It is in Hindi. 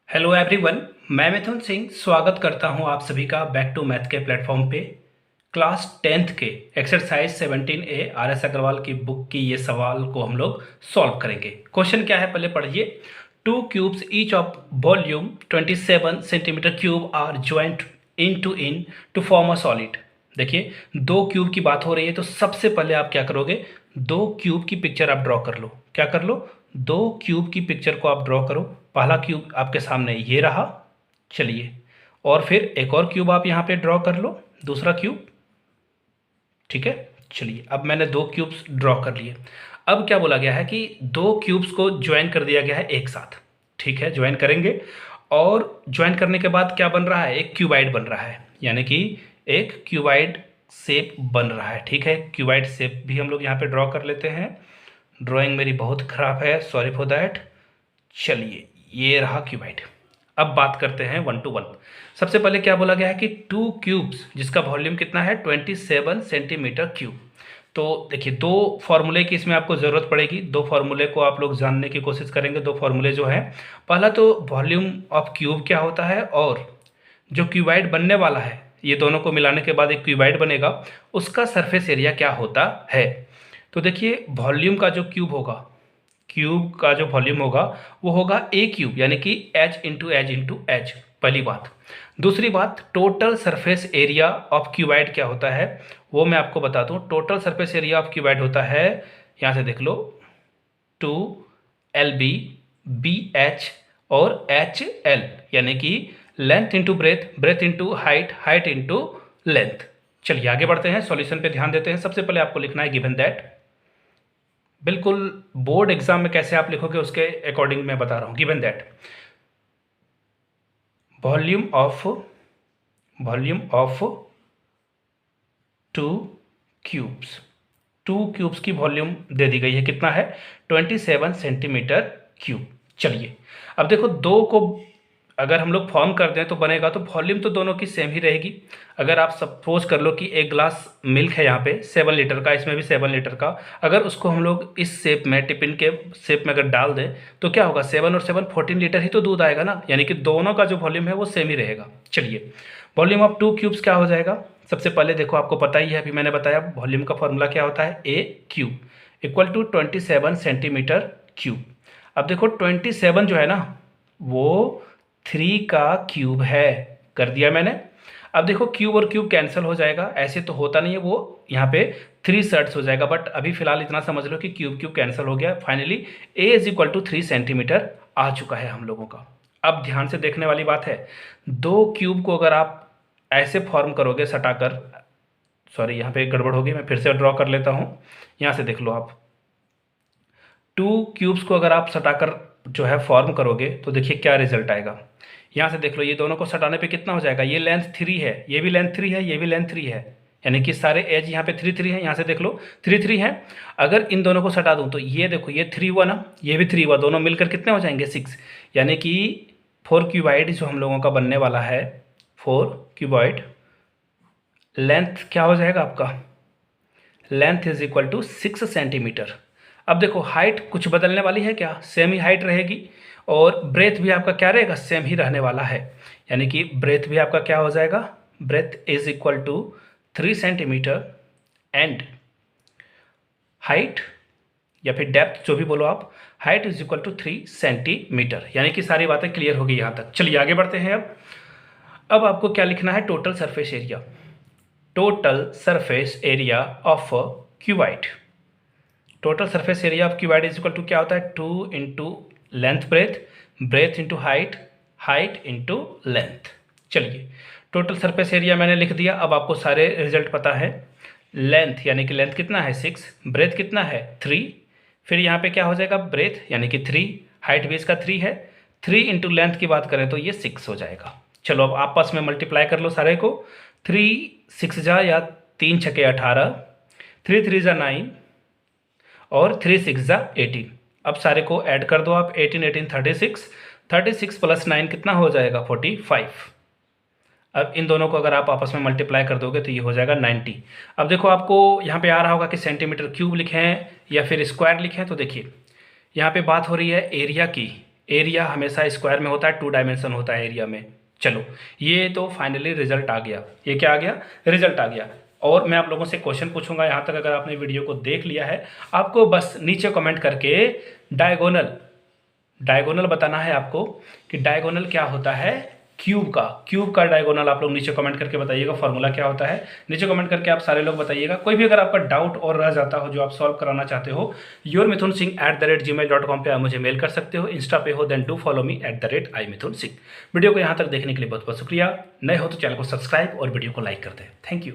हेलो एवरीवन, मैं मिथुन सिंह स्वागत करता हूं आप सभी का बैक टू मैथ के प्लेटफॉर्म पे। क्लास 10th के exercise 17A R S Agarwal की बुक की ये सवाल को हम लोग सॉल्व करेंगे। क्वेश्चन क्या है पहले पढ़िए। Two cubes each of volume 27 centimetre cube are joint into form a solid. देखिए, दो क्यूब की बात हो रही है तो सबसे पहले आप क्या करोगे, दो क्यूब की पिक्चर आप ड्रॉ कर लो। क्या कर लो, दो क्यूब की पिक्चर को आप ड्रॉ करो। पहला क्यूब आपके सामने ये रहा। चलिए, और फिर एक और क्यूब आप यहाँ पे ड्रॉ कर लो, दूसरा क्यूब। ठीक है, चलिए अब मैंने दो क्यूब्स ड्रॉ कर लिए। अब क्या बोला गया है कि दो क्यूब्स को ज्वाइन कर दिया गया है एक साथ। ठीक है, ज्वाइन करेंगे और ज्वाइन करने के बाद क्या बन रहा है, एक क्यूबाइड बन रहा है, यानी कि एक क्यूबाइड शेप बन रहा है। ठीक है, क्यूबाइड शेप भी हम लोग यहाँ पे ड्रॉ कर लेते हैं। ड्राइंग मेरी बहुत ख़राब है, सॉरी फॉर दैट। चलिए, ये रहा क्यूबाइड। अब बात करते हैं 1 to 1। सबसे पहले क्या बोला गया है कि टू क्यूब्स जिसका वॉल्यूम कितना है 27 सेंटीमीटर क्यूब। तो देखिए, दो फॉर्मूले की इसमें आपको ज़रूरत पड़ेगी। दो फॉर्मूले को आप लोग जानने की कोशिश करेंगे। दो फॉर्मूले जो है, पहला तो वॉल्यूम ऑफ क्यूब क्या होता है, और जो क्यूबाइड बनने वाला है, ये दोनों को मिलाने के बाद एक क्यूबाइड बनेगा, उसका सरफेस एरिया क्या होता है। तो देखिए, वॉल्यूम का जो क्यूब होगा, क्यूब का जो वॉल्यूम होगा वो होगा ए क्यूब, यानी कि H into H into H. पहली बात। दूसरी बात, total surface area of cuboid क्या होता है वो मैं आपको बता दूं। Total surface area of cuboid होता है, यहाँ से देख लो, 2 LB BH और HL, यानी कि length into breadth, breadth into height, height into length. चलिए आगे बढ़ते हैं, सॉल्यूशन पे ध्यान देते हैं। सबसे पहले आपको लिखना है गिवन दैट। बिल्कुल बोर्ड एग्जाम में कैसे आप लिखोगे उसके अकॉर्डिंग मैं बता रहा हूं। Given that volume of to cubes, to cubes की वॉल्यूम दे दी गई है, कितना है 27 सेंटीमीटर क्यूब। चलिए अब देखो, दो को अगर हम लोग फॉर्म कर दें तो बनेगा, तो वॉल्यूम तो दोनों की सेम ही रहेगी। अगर आप सपोज कर लो कि एक ग्लास मिल्क है यहाँ पे 7 लीटर का, इसमें भी 7 लीटर का, अगर उसको हम लोग इस शेप में, टिफिन के शेप में अगर डाल दें तो क्या होगा, 7 और 7 14 लीटर ही तो दूध आएगा ना, यानी कि दोनों का जो वॉल्यूम है वो सेम ही रहेगा। चलिए, वॉल्यूम ऑफ टू क्यूब्स क्या हो जाएगा। सबसे पहले देखो, आपको पता ही है, अभी मैंने बताया वॉल्यूम का फॉर्मूला क्या होता है, a cube equal to 27 centimetre cube. अब देखो 27 जो है ना, वो 3 का क्यूब है, कर दिया मैंने। अब देखो, क्यूब और क्यूब कैंसिल हो जाएगा, ऐसे तो होता नहीं है, वो यहाँ पे 3 सर्ट्स हो जाएगा, बट अभी फिलहाल इतना समझ लो कि क्यूब क्यूब कैंसिल हो गया। Finally a is equal to 3 centimetre आ चुका है हम लोगों का। अब ध्यान से देखने वाली बात है, दो क्यूब को अगर आप ऐसे फॉर्म करोगे सटाकर, सॉरी यहाँ पे गड़बड़ होगी, मैं फिर से ड्रॉ कर लेता हूँ। यहाँ से देख लो आप, टू क्यूब्स को अगर आप सटाकर जो है फॉर्म करोगे तो देखिए क्या रिजल्ट आएगा। यहाँ से देख लो, ये दोनों को सटाने पे कितना हो जाएगा, ये लेंथ 3 है, ये भी लेंथ 3 है, ये भी लेंथ 3 है, यानी कि सारे एज यहाँ पे 3 3 है। यहाँ से देख लो 3 3 है। अगर इन दोनों को सटा दूँ तो ये देखो, ये 3 हुआ ना, ये भी 3 हुआ, दोनों मिलकर कितने हो जाएंगे 6, यानी कि 4 क्यूबाइड जो हम लोगों का बनने वाला है, 4 क्यूबाइड, लेंथ क्या हो जाएगा आपका, length is equal to 6 centimetre. अब देखो, हाइट कुछ बदलने वाली है क्या, सेम ही हाइट रहेगी, और ब्रेथ भी आपका क्या रहेगा, सेम ही रहने वाला है, यानी कि ब्रेथ भी आपका क्या हो जाएगा, breadth is equal to 3 centimetre and height, या फिर डेप्थ जो भी बोलो आप, height is equal to 3 centimetre. यानी कि सारी बातें क्लियर हो गई यहाँ तक। चलिए आगे बढ़ते हैं। अब आपको क्या लिखना है, total surface area, total surface area of cuboid. Total surface area of cuboid is equal to क्या होता है, 2 into length breadth, breadth into height, height into length. चलिए, टोटल सरफेस एरिया मैंने लिख दिया। अब आपको सारे रिजल्ट पता है। लेंथ यानी कि लेंथ कितना है 6, ब्रेथ कितना है 3, फिर यहाँ पे क्या हो जाएगा, ब्रेथ यानी कि 3, हाइट भी इसका 3 है, 3 इंटू लेंथ की बात करें तो ये 6 हो जाएगा। चलो अब आपस में मल्टीप्लाई कर लो सारे को, 3 6 जा, या 3 छके 18, 3 3 जा 9, और 3 6 जा 18। अब सारे को ऐड कर दो आप, 18 18 36, 36 प्लस 9 कितना हो जाएगा 45। अब इन दोनों को अगर आप आपस में मल्टीप्लाई कर दोगे तो ये हो जाएगा 90। अब देखो, आपको यहाँ पे आ रहा होगा कि सेंटीमीटर क्यूब लिखें या फिर स्क्वायर लिखें, तो देखिए यहाँ पे बात हो रही है एरिया की। एरिया हमेशा स्क्वायर में होता है, 2 डायमेंशन होता है एरिया में। चलो, ये तो फाइनली रिजल्ट आ गया। ये क्या आ गया? रिजल्ट आ गया। और मैं आप लोगों से क्वेश्चन पूछूंगा, यहाँ तक अगर आपने वीडियो को देख लिया है, आपको बस नीचे कमेंट करके डायगोनल डायगोनल बताना है आपको कि डायगोनल क्या होता है। क्यूब का डायगोनल आप लोग नीचे कमेंट करके बताइएगा, फॉर्मूला क्या होता है। नीचे कमेंट करके आप सारे लोग बताइएगा। कोई भी अगर आपका डाउट और रह जाता हो जो आप सॉल्व कराना चाहते हो, yourmithunsingh@gmail.com पे आप मुझे मेल कर सकते हो। इंस्टा पे हो then do follow me @imithunsingh। वीडियो को यहाँ तक देखने के लिए बहुत बहुत शुक्रिया। नए हो तो चैनल को सब्सक्राइब और वीडियो को लाइक कर दें। Thank you.